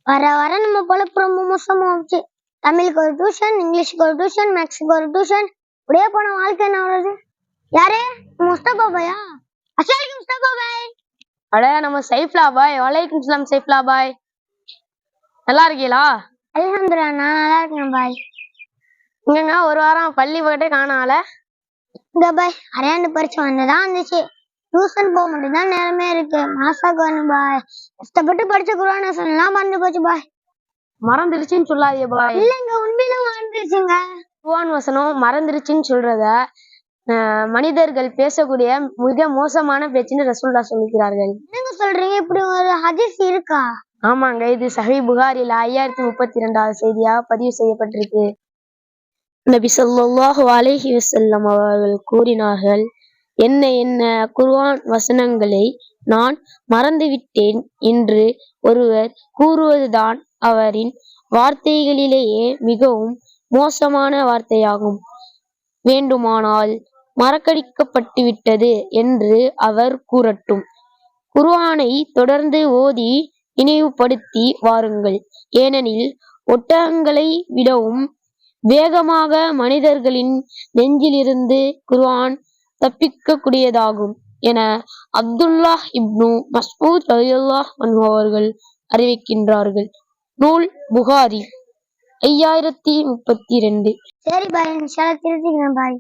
வர வர நம்ம பொழப்பு ரொம்ப மோசமாச்சு. தமிழுக்கு ஒரு டியூஷன், இங்கிலீஷுக்கு ஒரு டியூஷன், மேக்ஸுக்கு ஒரு டியூஷன், இப்படியே போன வாழ்க்கை என்ன வருது? யாரு? முஸ்தபா பாயா? அஸ்ஸலாமு முஸ்தபா பாய். அட நம்ம சைஃப்லா பாய். வலைக்கும் சலாம் சைஃப்லா பாய். நல்லா இருக்கீங்களா? அல்ஹம்துலில்லாஹ், நான் நல்லா இருக்கேன் பாய். இங்கங்க ஒரு வாரம் பள்ளி போயிட்டே காணால. இந்த பாய் அரையாண்டு பரிச்சு வந்ததான் இருந்துச்சு. டியூஷன் போக மட்டும்தான் நேரமே இருக்கு. மாசாக்கு வரணும் பாய். கஷ்டப்பட்டு படிச்ச குர்ஆன் எல்லாம் மறந்து போச்சு பாய். மறந்துருச்சுன்னு சொல்லாதீங்க பாய். இல்லங்க, உண்மையில மறந்துருச்சுங்க. குர்ஆன் வசனம் மறந்துருச்சுன்னு சொல்றத மனிதர்கள் பேசக்கூடிய மிக மோசமான பேச்சுன்னு ரசூலுல்லாஹ் சொல்லிக்கிறார்கள். என்னங்க சொல்றீங்க? இப்படி ஒரு ஹதீஸ் இருக்கா? ஆமாங்க, இது சஹீஹ் புகாரில 5032வது செய்தியா பதிவு செய்யப்பட்டிருக்கு. நபி ஸல்லல்லாஹு அலைஹி வஸல்லம் அவர்கள் கூறினார்கள், என்ன குர்ஆன் வசனங்களை நான் மறந்துவிட்டேன் என்று ஒருவர் கூறுவதுதான் அவரின் வார்த்தைகளிலேயே மிகவும் மோசமான வார்த்தையாகும். வேண்டுமானால் மறக்கடிக்கப்பட்டுவிட்டது என்று அவர் கூறட்டும். குர்ஆனை தொடர்ந்து ஓதி நினைவுபடுத்தி வாருங்கள். ஏனெனில் ஒட்டகங்களை விடவும் வேகமாக மனிதர்களின் நெஞ்சிலிருந்து குர்ஆன் தப்பிக்கக்கூடியதாகும் என அப்துல்லாஹ் இப்னு மஸ்ஊத் ரலியல்லாஹு அன்ஹு அவர்கள் அறிவிக்கின்றார்கள். நூல் புகாரி 5032. சரி பாய், இன்ஷா அல்லாஹ் திருத்திக்கிறேன் பாய்.